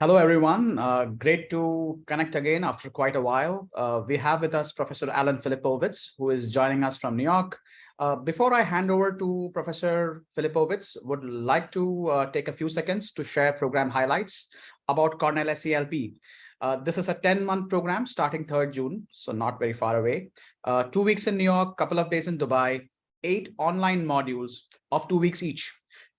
Hello, everyone. Great to connect again after quite a while. We have with us Professor Allan Filipowicz, who is joining us from New York. Before I hand over to Professor Filipowicz, would like to take a few seconds to share program highlights about Cornell SELP. This is a 10-month program starting 3rd June, so not very far away. 2 weeks in New York, couple of days in Dubai, 8 online modules of 2 weeks each,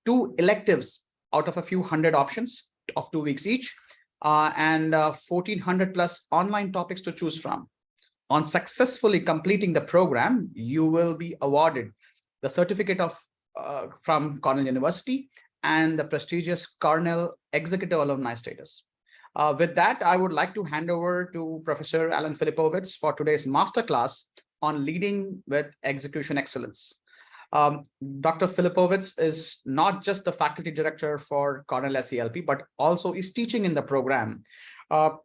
2 electives out of a few hundred options of 2 weeks each, and 1,400 plus online topics to choose from. On successfully completing the program, you will be awarded the certificate of from Cornell University and the prestigious Cornell Executive Alumni status. With that, I would like to hand over to Professor Allan Filipowicz for today's masterclass on leading with execution excellence. Dr. Filipowicz is not just the faculty director for Cornell SELP, but also is teaching in the program.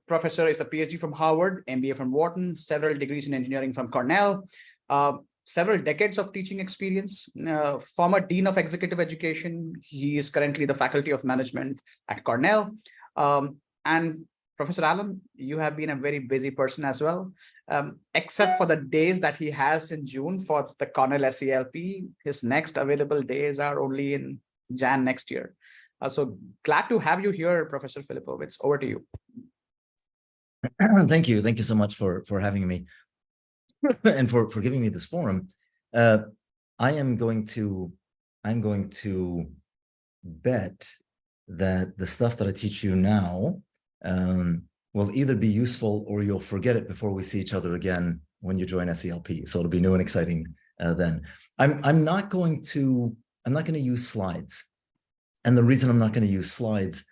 Professor is a PhD from Harvard, MBA from Wharton, several degrees in engineering from Cornell, several decades of teaching experience, former Dean of Executive Education. He is currently the Faculty of Management at Cornell. And Professor Allan, you have been a very busy person as well. Except for the days that he has in June for the Cornell SELP, his next available days are only in Jan next year. So glad to have you here, Professor Filipowicz. Over to you. Thank you. Thank you so much for having me and for giving me this forum. I'm going to bet that the stuff that I teach you now will either be useful or you'll forget it before we see each other again when you join SELP. So it'll be new and exciting then. I'm not going to use slides. And the reason I'm not going to use slides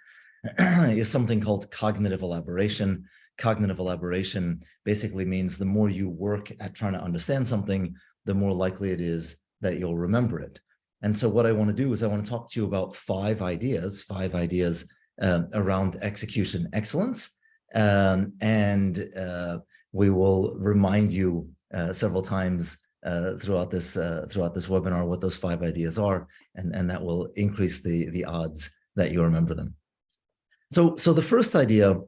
is something called cognitive elaboration. Cognitive elaboration basically means the more you work at trying to understand something, the more likely it is that you'll remember it. And so what I want to do is I want to talk to you about five ideas around execution excellence. We will remind you several times throughout this webinar what those 5 ideas are, and that will increase the odds that you remember them. So the first idea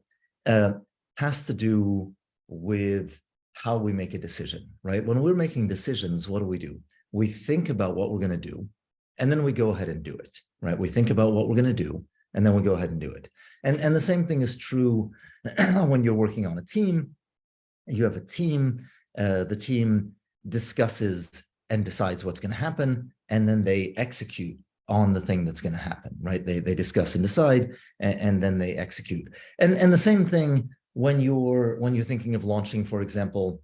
has to do with how we make a decision, right? When we're making decisions, what do? We think about what we're going to do, and then we go ahead and do it, right? We think about what we're going to do, and then we go ahead and do it. And the same thing is true when you're working on a team. You have a team, the team discusses and decides what's going to happen, and then they execute on the thing that's going to happen, right? They discuss and decide, and then they execute. And the same thing when you're thinking of launching, for example,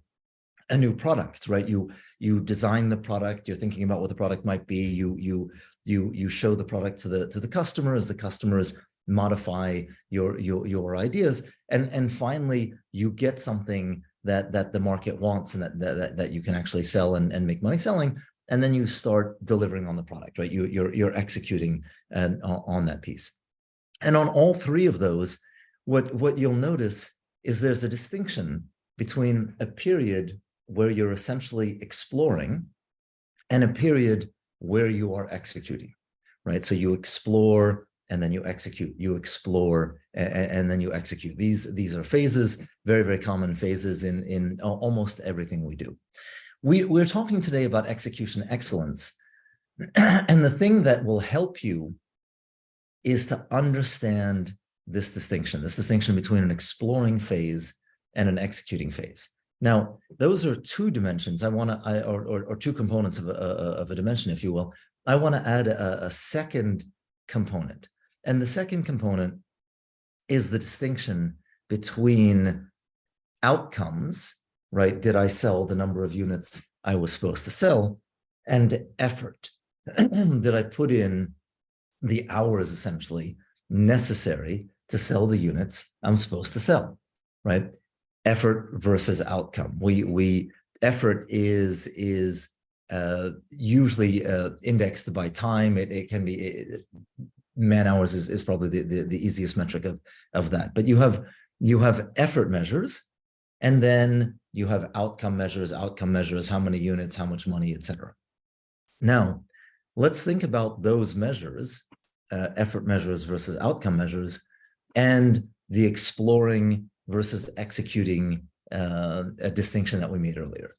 a new product, right? You design the product, you're thinking about what the product might be, you show the product to the customers, the customers modify your ideas, and finally you get something that the market wants and that you can actually sell and make money selling, and then you start delivering on the product, right? You're executing on that piece. And on all 3 of those, what you'll notice is there's a distinction between a period where you're essentially exploring and a period where you are executing, right? So you explore and then you execute, you explore and then you execute. These are phases, very, very common phases in almost everything we do. We're talking today about execution excellence. And the thing that will help you is to understand this distinction between an exploring phase and an executing phase. Now, those are 2 dimensions. Or 2 components of a dimension, if you will. I want to add a second component. And the second component is the distinction between outcomes, right? Did I sell the number of units I was supposed to sell? And effort. Did I put in the hours essentially necessary to sell the units I'm supposed to sell, right? Effort versus outcome. Effort is usually indexed by time. It can be man hours is probably the easiest metric of that. But you have effort measures, and then you have outcome measures, how many units, how much money, etc. Now, let's think about those measures, effort measures versus outcome measures, and the exploring versus executing a distinction that we made earlier.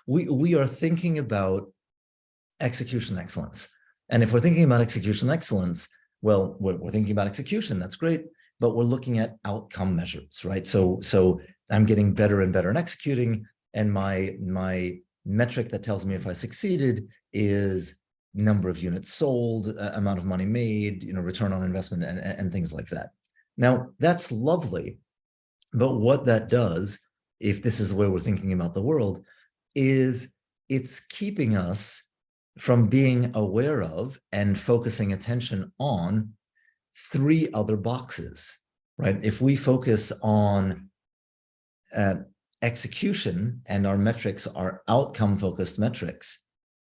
We are thinking about execution excellence. And if we're thinking about execution excellence, well, we're thinking about execution, that's great, but we're looking at outcome measures, right? So I'm getting better and better in executing, and my metric that tells me if I succeeded is number of units sold, amount of money made, return on investment, and things like that. Now, that's lovely, but what that does, if this is the way we're thinking about the world, is it's keeping us from being aware of and focusing attention on 3 other boxes, right? If we focus on execution and our metrics are outcome-focused metrics,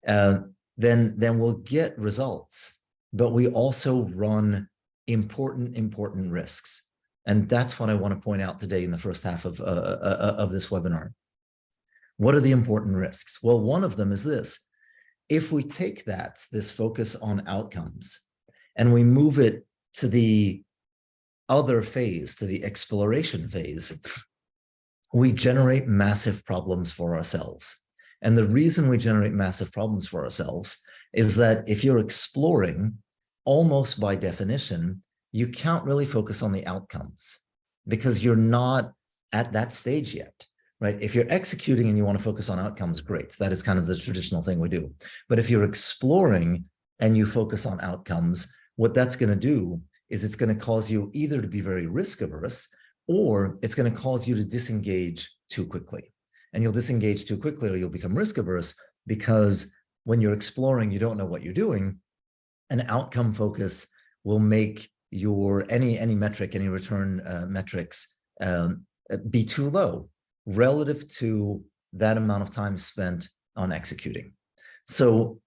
then we'll get results, but we also run important risks. And that's what I want to point out today in the first half of this webinar. What are the important risks? Well, one of them is this. If we take this focus on outcomes, and we move it to the other phase, to the exploration phase, we generate massive problems for ourselves. And the reason we generate massive problems for ourselves is that if you're exploring, almost by definition, you can't really focus on the outcomes because you're not at that stage yet, right? If you're executing and you want to focus on outcomes, great. That is kind of the traditional thing we do. But if you're exploring and you focus on outcomes, what that's going to do is it's going to cause you either to be very risk averse, or it's going to cause you to disengage too quickly. And you'll disengage too quickly, or you'll become risk averse, because when you're exploring, you don't know what you're doing. An outcome focus will make your any metric, any return metrics be too low relative to that amount of time spent on executing. So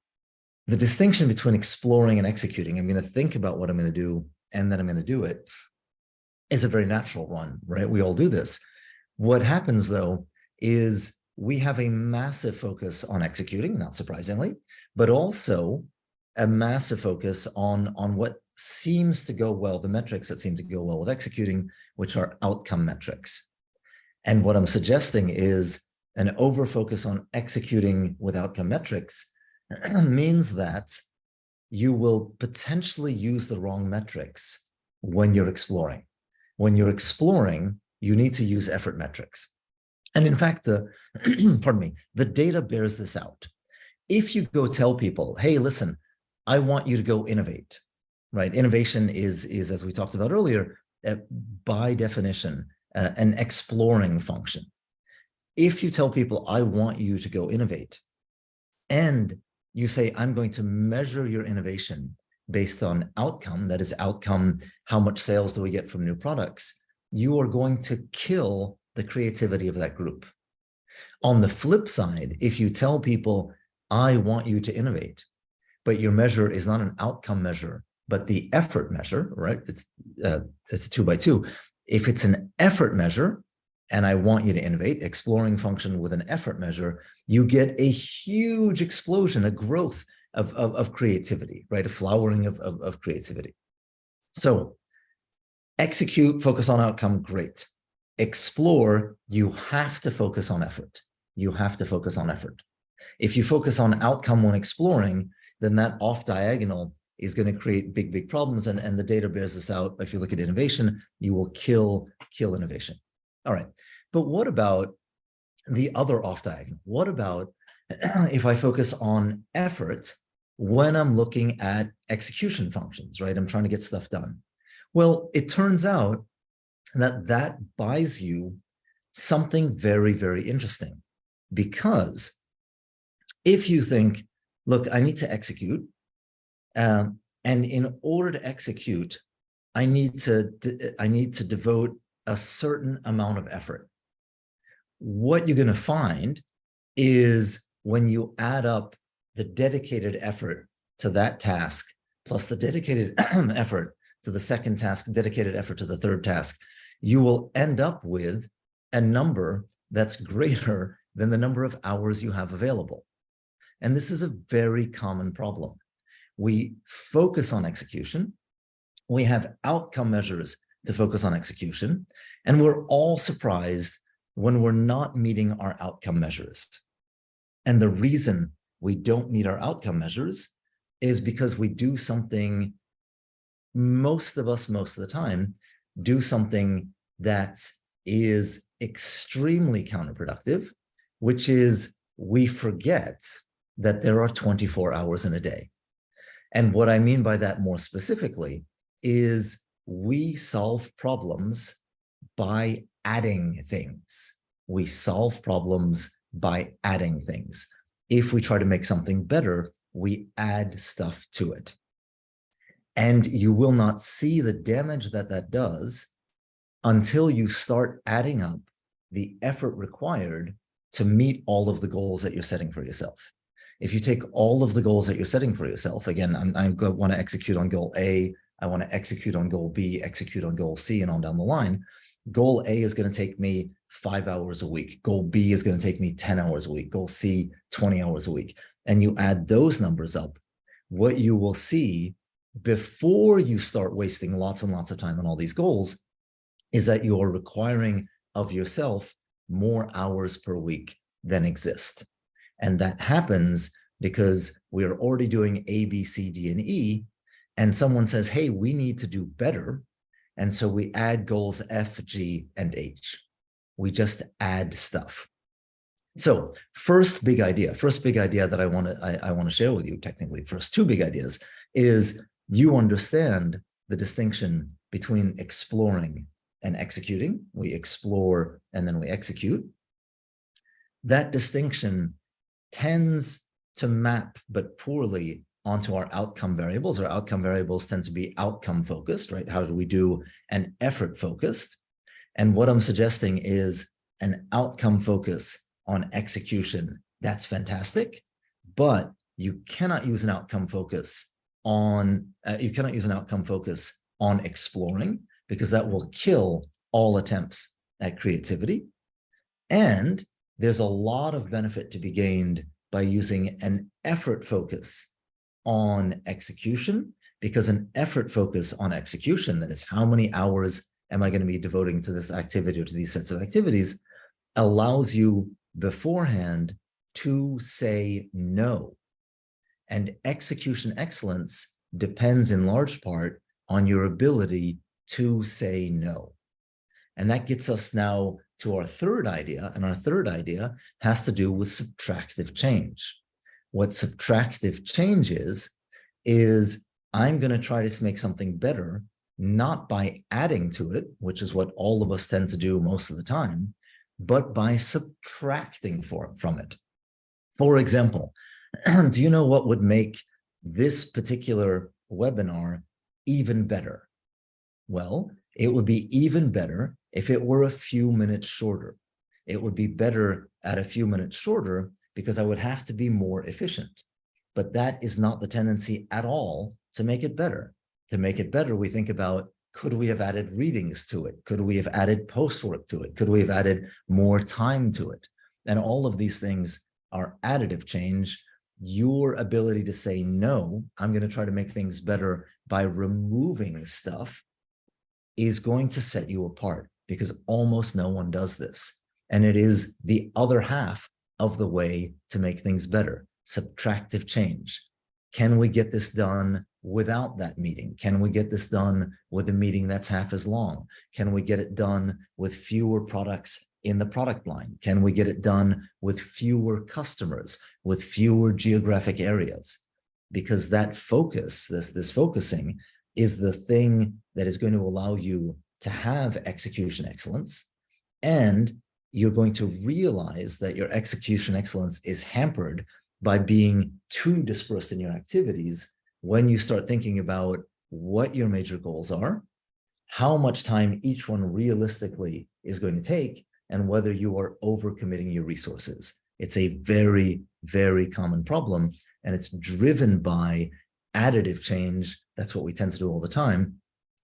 the distinction between exploring and executing, I'm going to think about what I'm going to do, and then I'm going to do it, is a very natural one, right? We all do this. What happens, though, is we have a massive focus on executing, not surprisingly, but also a massive focus on what seems to go well, the metrics that seem to go well with executing, which are outcome metrics. And what I'm suggesting is an over-focus on executing with outcome metrics means that you will potentially use the wrong metrics when you're exploring. When you're exploring, you need to use effort metrics. And in fact, the data bears this out. If you go tell people, hey, listen, I want you to go innovate, right? Innovation is as we talked about earlier, by definition, an exploring function. If you tell people, I want you to go innovate, and you say, I'm going to measure your innovation based on outcome, that is outcome, how much sales do we get from new products, you are going to kill the creativity of that group. On the flip side, if you tell people, I want you to innovate, but your measure is not an outcome measure, but the effort measure, right? It's a 2 by 2. If it's an effort measure, and I want you to innovate, exploring function with an effort measure, you get a huge explosion, a growth of creativity, right? A flowering of creativity. So execute, focus on outcome, great. Explore, you have to focus on effort. You have to focus on effort. If you focus on outcome when exploring, then that off diagonal is going to create big problems. And the data bears this out. If you look at innovation, you will kill innovation. All right. But what about the other off diagonal? What about if I focus on effort when I'm looking at execution functions, right? I'm trying to get stuff done. Well, it turns out that buys you something very, very interesting, because if you think, look, I need to execute, and in order to execute, I need to devote a certain amount of effort. What you're going to find is when you add up the dedicated effort to that task, plus the dedicated effort to the second task, dedicated effort to the third task, you will end up with a number that's greater than the number of hours you have available. And this is a very common problem. We focus on execution. We have outcome measures to focus on execution. And we're all surprised when we're not meeting our outcome measures. And the reason we don't meet our outcome measures is because we do something, most of us, most of the time, do something that is extremely counterproductive, which is we forget that there are 24 hours in a day. And what I mean by that more specifically is we solve problems by adding things. We solve problems by adding things. If we try to make something better, we add stuff to it. And you will not see the damage that that does until you start adding up the effort required to meet all of the goals that you're setting for yourself. If you take all of the goals that you're setting for yourself, again, I want to execute on goal A, I want to execute on goal B, execute on goal C, and on down the line. Goal A is going to take me 5 hours a week. Goal B is going to take me 10 hours a week. Goal C, 20 hours a week. And you add those numbers up, what you will see before you start wasting lots and lots of time on all these goals is that you're requiring of yourself more hours per week than exist. And that happens because we are already doing A, B, C, D, and E, and someone says, hey, we need to do better. And so we add goals F, G, and H. We just add stuff. So first big idea that I want to share with you, technically, first two big ideas, is you understand the distinction between exploring and executing. We explore and then we execute. That distinction tends to map, but poorly, onto our outcome variables. Our outcome variables tend to be outcome focused, right? How do we do? And effort focused. And what I'm suggesting is an outcome focus on execution. That's fantastic, but you cannot use an outcome focus on exploring, because that will kill all attempts at creativity. And there's a lot of benefit to be gained by using an effort focus on execution, because an effort focus on execution, that is how many hours am I going to be devoting to this activity or to these sets of activities, allows you beforehand to say no. And execution excellence depends in large part on your ability to say no. And that gets us now to our third idea. And our third idea has to do with subtractive change. What subtractive change is I'm going to try to make something better, not by adding to it, which is what all of us tend to do most of the time, but by subtracting from it. For example, do you know what would make this particular webinar even better? Well, it would be even better if it were a few minutes shorter. It would be better at a few minutes shorter because I would have to be more efficient. But that is not the tendency at all to make it better. To make it better, we think about, could we have added readings to it? Could we have added post-work to it? Could we have added more time to it? And all of these things are additive change. Your ability to say, no, I'm going to try to make things better by removing stuff, is going to set you apart, because almost no one does this. And it is the other half of the way to make things better. Subtractive change. Can we get this done without that meeting? Can we get this done with a meeting that's half as long? Can we get it done with fewer products in the product line? Can we get it done with fewer customers, with fewer geographic areas? Because that focus, this focusing, is the thing that is going to allow you to have execution excellence. And you're going to realize that your execution excellence is hampered by being too dispersed in your activities when you start thinking about what your major goals are, how much time each one realistically is going to take, and whether you are overcommitting your resources. It's a very, very common problem, and it's driven by additive change. That's what we tend to do all the time,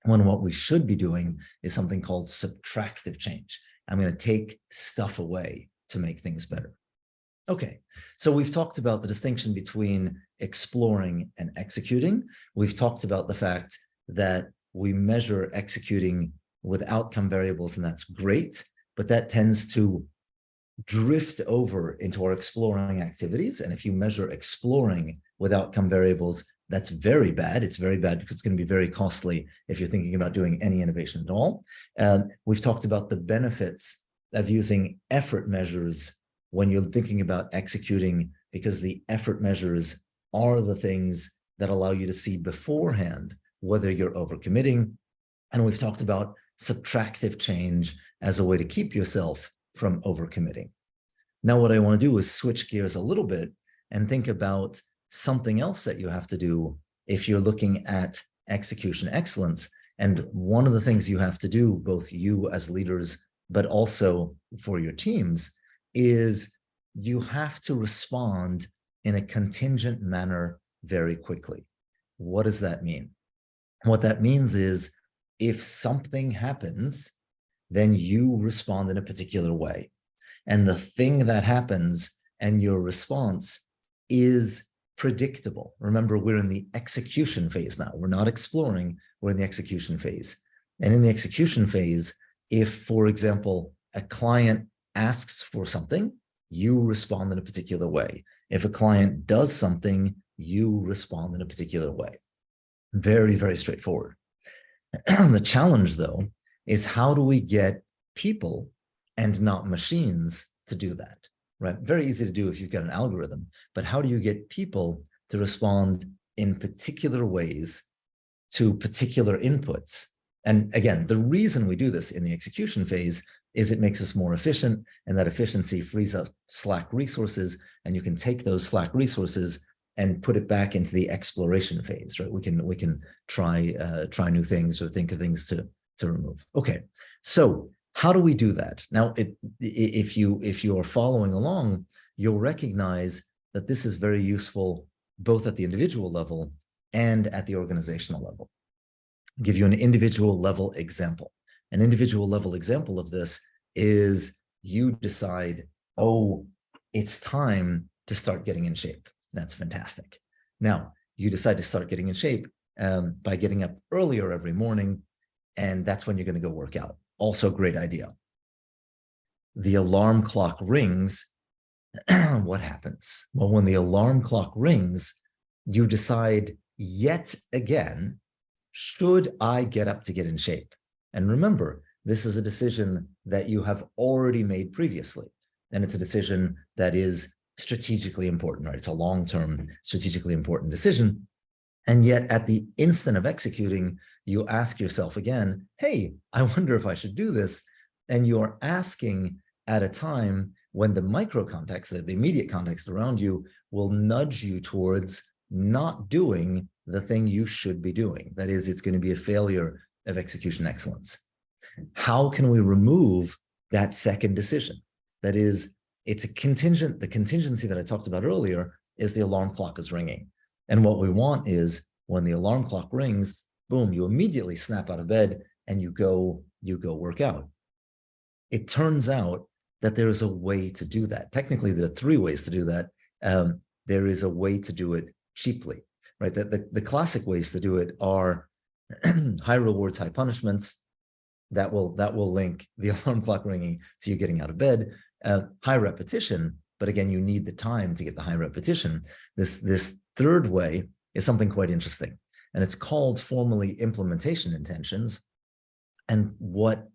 when what we should be doing is something called subtractive change. I'm going to take stuff away to make things better. Okay, so we've talked about the distinction between exploring and executing. We've talked about the fact that we measure executing with outcome variables, and that's great, but that tends to drift over into our exploring activities. And if you measure exploring with outcome variables, that's very bad. It's very bad because it's going to be very costly if you're thinking about doing any innovation at all. We've talked about the benefits of using effort measures when you're thinking about executing, because the effort measures are the things that allow you to see beforehand whether you're overcommitting. And we've talked about subtractive change as a way to keep yourself from overcommitting. Now, what I want to do is switch gears a little bit and think about something else that you have to do if you're looking at execution excellence. And one of the things you have to do, both you as leaders, but also for your teams, is you have to respond in a contingent manner very quickly. What does that mean? What that means is if something happens, then you respond in a particular way. And the thing that happens and your response is predictable. Remember, we're in the execution phase now. We're not exploring, we're in the execution phase. And in the execution phase, if, for example, a client asks for something, you respond in a particular way. If a client does something, you respond in a particular way. Very, very straightforward. The challenge, though, is how do we get people and not machines to do that, right? Very easy to do if you've got an algorithm, but how do you get people to respond in particular ways to particular inputs? And again, the reason we do this in the execution phase is it makes us more efficient, and that efficiency frees up slack resources, and you can take those slack resources and put it back into the exploration phase, right? We can try new things or think of things to remove. Okay, so how do we do that? Now, if you are following along, you'll recognize that this is very useful both at the individual level and at the organizational level. I'll give you an individual level example. An individual level example of this is you decide, oh, it's time to start getting in shape. That's fantastic. Now, you decide to start getting in shape by getting up earlier every morning, and that's when you're going to go work out. Also a great idea. The alarm clock rings. What happens? Well, when the alarm clock rings, you decide yet again, should I get up to get in shape? And remember, this is a decision that you have already made previously. And it's a decision that is strategically important, right? It's a long-term, strategically important decision. And yet at the instant of executing, you ask yourself again, hey, I wonder if I should do this. And you're asking at a time when the micro context, the immediate context around you, will nudge you towards not doing the thing you should be doing. That is, it's going to be a failure of execution excellence. How can we remove that second decision? That is, it's a contingent. The contingency that I talked about earlier is the alarm clock is ringing. And what we want is when the alarm clock rings, boom, you immediately snap out of bed and you go work out. It turns out that there is a way to do that. Technically, there are 3 ways to do that. There is a way to do it cheaply, right? The classic ways to do it are high rewards, high punishments. That will link the alarm clock ringing to you getting out of bed. High repetition, but again, you need the time to get the high repetition. This third way is something quite interesting, and it's called formally implementation intentions. And what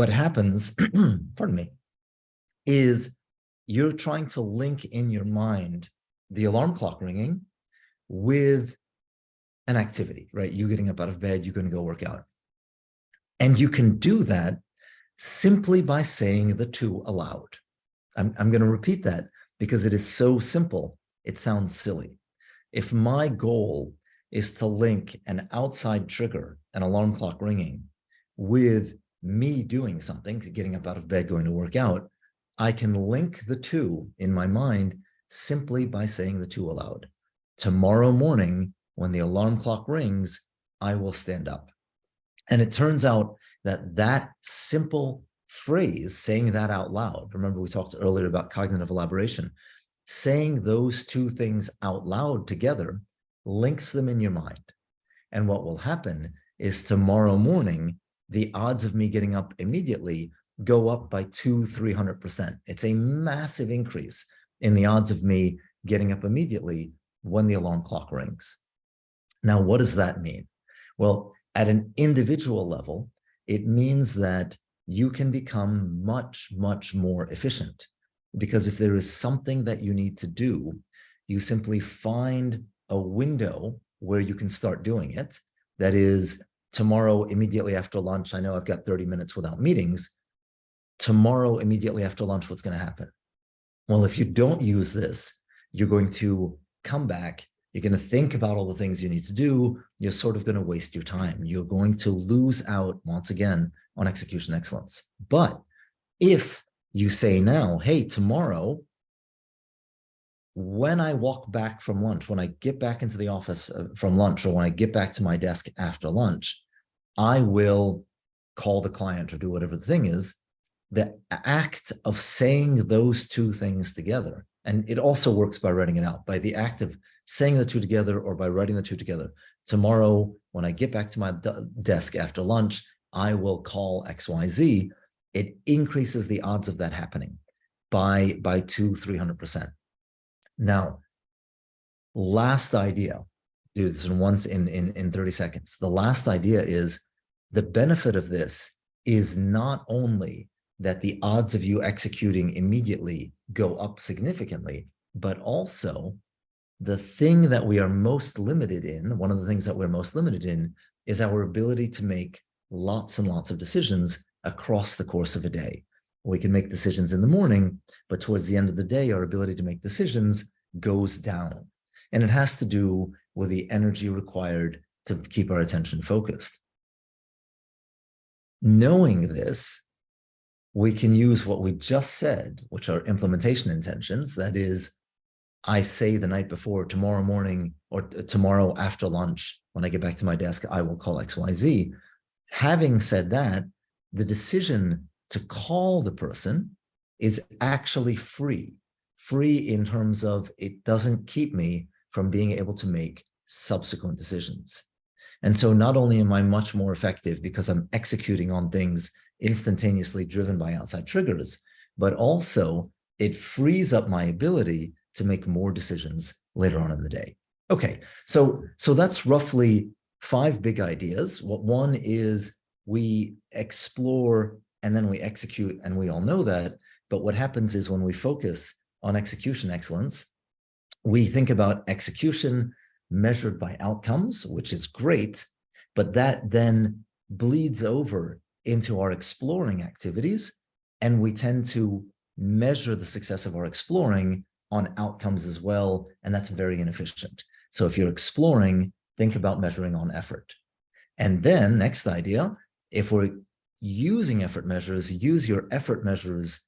happens, pardon me, is you're trying to link in your mind the alarm clock ringing with an activity, right? You getting up out of bed, you're going to go work out. And you can do that simply by saying the 2 aloud. I'm going to repeat that because it is so simple, it sounds silly. If my goal is to link an outside trigger, an alarm clock ringing, with me doing something, getting up out of bed, going to work out, I can link the 2 in my mind simply by saying the 2 aloud. Tomorrow morning, when the alarm clock rings, I will stand up. And it turns out that simple phrase, saying that out loud, remember we talked earlier about cognitive elaboration, saying those 2 things out loud together links them in your mind. And what will happen is tomorrow morning, the odds of me getting up immediately go up by 200-300%. It's a massive increase in the odds of me getting up immediately when the alarm clock rings. Now, what does that mean? Well, at an individual level, it means that you can become much, much more efficient. Because if there is something that you need to do, you simply find a window where you can start doing it. That is, tomorrow, immediately after lunch, I know I've got 30 minutes without meetings. Tomorrow, immediately after lunch, what's going to happen? Well, if you don't use this, you're going to come back. You're going to think about all the things you need to do. You're sort of going to waste your time. You're going to lose out, once again, on execution excellence. But if you say now, hey, tomorrow, when I walk back from lunch, when I get back into the office from lunch, or when I get back to my desk after lunch, I will call the client or do whatever the thing is. The act of saying those two things together, and it also works by writing it out, by the act of saying the two together or by writing the two together. Tomorrow, when I get back to my desk after lunch, I will call XYZ. It increases the odds of that happening by 200-300%. Now, last idea, do this in 30 seconds. The last idea is the benefit of this is not only that the odds of you executing immediately go up significantly, but also the thing that we are most limited in, one of the things that we're most limited in, is our ability to make lots and lots of decisions across the course of a day. We can make decisions in the morning, but towards the end of the day, our ability to make decisions goes down. And it has to do with the energy required to keep our attention focused. Knowing this, we can use what we just said, which are implementation intentions. That is, I say the night before, tomorrow morning or tomorrow after lunch, when I get back to my desk, I will call XYZ. Having said that, the decision to call the person is actually free in terms of it doesn't keep me from being able to make subsequent decisions. And so not only am I much more effective because I'm executing on things instantaneously driven by outside triggers, but also it frees up my ability to make more decisions later on in the day. Okay, so that's roughly 5 big ideas. One is we explore and then we execute, and we all know that. But what happens is when we focus on execution excellence, we think about execution measured by outcomes, which is great, but that then bleeds over into our exploring activities, and we tend to measure the success of our exploring on outcomes as well, and that's very inefficient. So if you're exploring, think about measuring on effort. And then next idea, if we're using effort measures, use your effort measures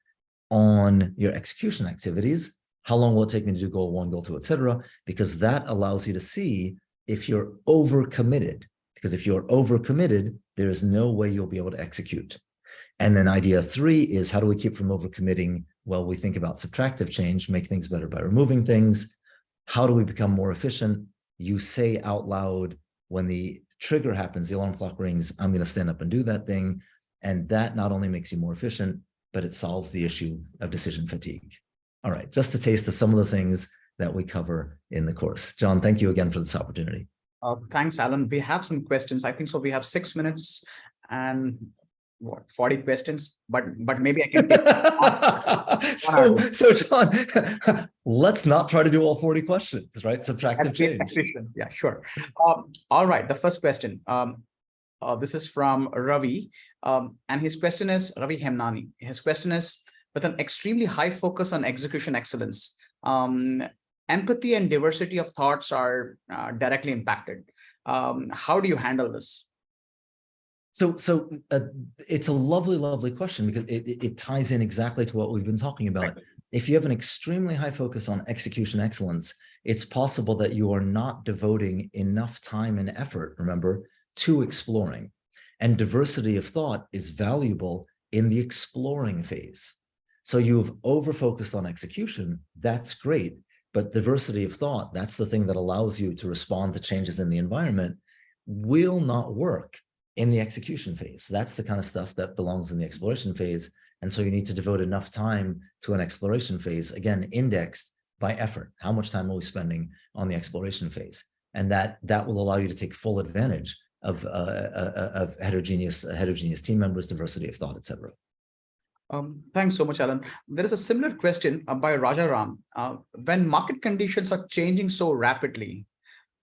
on your execution activities. How long will it take me to do goal 1, goal 2, etc.? Because that allows you to see if you're overcommitted. Because if you're overcommitted, there is no way you'll be able to execute. And then idea 3 is, how do we keep from overcommitting? Well, we think about subtractive change, make things better by removing things. How do we become more efficient? You say out loud, when the trigger happens, the alarm clock rings, I'm going to stand up and do that thing. And that not only makes you more efficient, but it solves the issue of decision fatigue. All right, just a taste of some of the things that we cover in the course. John, thank you again for this opportunity. Thanks, Alan. We have some questions. I think so. We have 6 minutes and 40 questions, but maybe I can take so John, let's not try to do all 40 questions, right? Subtractive change. Yeah, sure. All right, the first question. This is from Ravi, and his question is, Ravi Hemnani. His question is, with an extremely high focus on execution excellence, empathy and diversity of thoughts are directly impacted. How do you handle this? So it's a lovely, lovely question, because it ties in exactly to what we've been talking about. Right. If you have an extremely high focus on execution excellence, it's possible that you are not devoting enough time and effort, remember, to exploring. And diversity of thought is valuable in the exploring phase. So you've over-focused on execution, that's great, but diversity of thought, that's the thing that allows you to respond to changes in the environment, will not work in the execution phase. That's the kind of stuff that belongs in the exploration phase. And so you need to devote enough time to an exploration phase, again, indexed by effort. How much time are we spending on the exploration phase? And that will allow you to take full advantage of heterogeneous team members, diversity of thought, etc. Thanks so much, Allan. There is a similar question by Rajaram. When market conditions are changing so rapidly,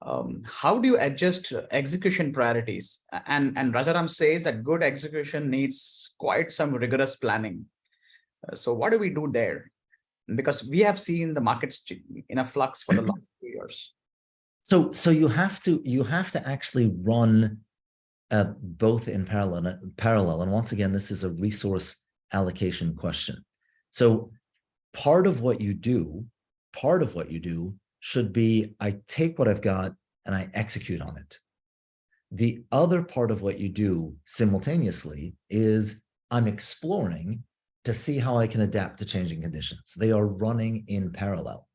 how do you adjust execution priorities? And Rajaram says that good execution needs quite some rigorous planning. So what do we do there? Because we have seen the markets in a flux for the last few years. So you have to actually run both in parallel. And once again, this is a resource allocation question. So part of what you do should be, I take what I've got and I execute on it. The other part of what you do simultaneously is I'm exploring to see how I can adapt to changing conditions. They are running in parallel.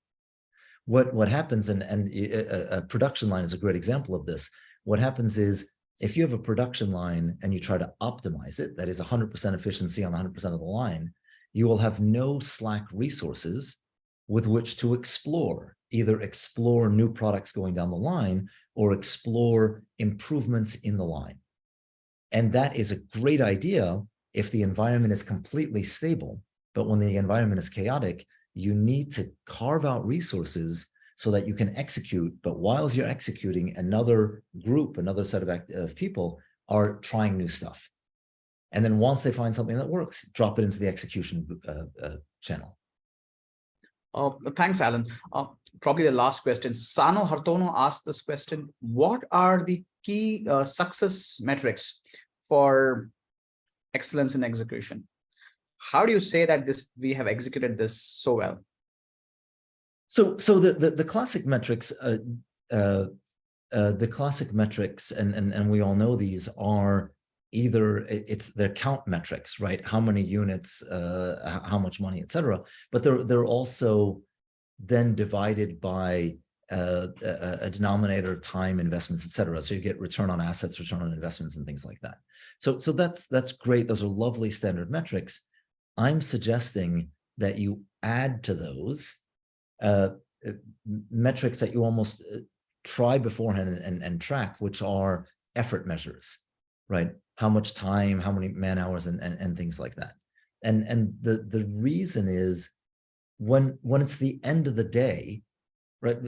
What happens, and a production line is a great example of this. What happens is, if you have a production line and you try to optimize it, that is 100% efficiency on 100% of the line, you will have no slack resources with which to either explore new products going down the line or explore improvements in the line. And that is a great idea if the environment is completely stable. But when the environment is chaotic, you need to carve out resources so that you can execute. But whilst you're executing, another group, another set of people are trying new stuff. And then once they find something that works, drop it into the execution channel. Thanks, Allan. Probably the last question. Sano Hartono asked this question: what are the key success metrics for excellence in execution? How do you say that we have executed this so well? So the classic metrics, and we all know these are either they're count metrics, right? How many units, how much money, etc. But they're also then divided by a denominator, time, investments, etc. So you get return on assets, return on investments, and things like that. So that's great. Those are lovely standard metrics. I'm suggesting that you add to those metrics that you almost try beforehand and track, which are effort measures, right? How much time, how many man hours, and things like that. And the reason is when it's the end of the day, right?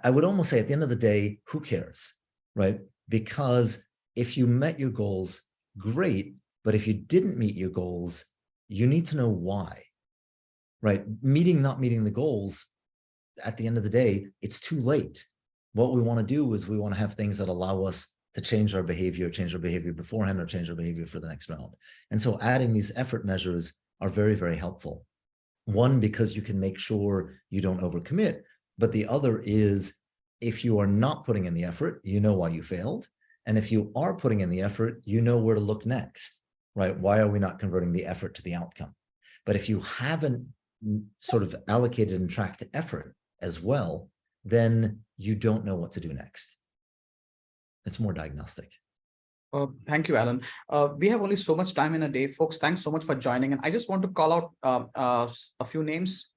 I would almost say at the end of the day, who cares, right? Because if you met your goals, great. But if you didn't meet your goals, you need to know why, right? Not meeting the goals, at the end of the day, it's too late. What we want to do is we want to have things that allow us to change our behavior beforehand, or change our behavior for the next round. And so adding these effort measures are very, very helpful. One, because you can make sure you don't overcommit, but the other is, if you are not putting in the effort, you know why you failed. And if you are putting in the effort, you know where to look next, right? Why are we not converting the effort to the outcome? But if you haven't sort of allocated and tracked effort as well, then you don't know what to do next. It's more diagnostic. Thank you, Allan. We have only so much time in a day, folks. Thanks so much for joining. And I just want to call out a few names.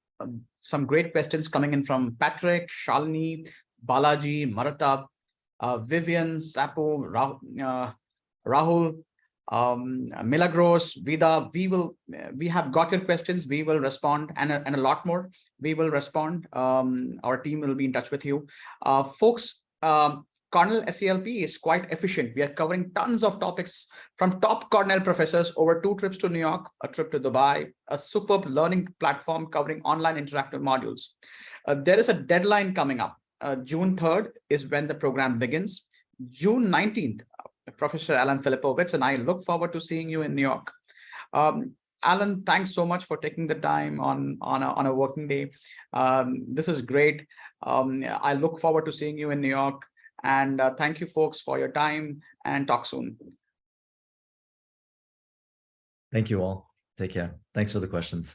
Some great questions coming in from Patrick, Shalini, Balaji, Maratab, Vivian, Sapo, Rahul, Milagros, Vida. We have got your questions. We will respond, and a lot more. We will respond. Our team will be in touch with you, folks. Cornell SELP is quite efficient. We are covering tons of topics from top Cornell professors, over 2 trips to New York, a trip to Dubai, a superb learning platform covering online interactive modules. There is a deadline coming up. June 3rd is when the program begins. June 19th, Professor Allan Filipowicz and I look forward to seeing you in New York. Allan, thanks so much for taking the time on a working day. This is great. I look forward to seeing you in New York. And thank you, folks, for your time, and talk soon. Thank you all. Take care. Thanks for the questions.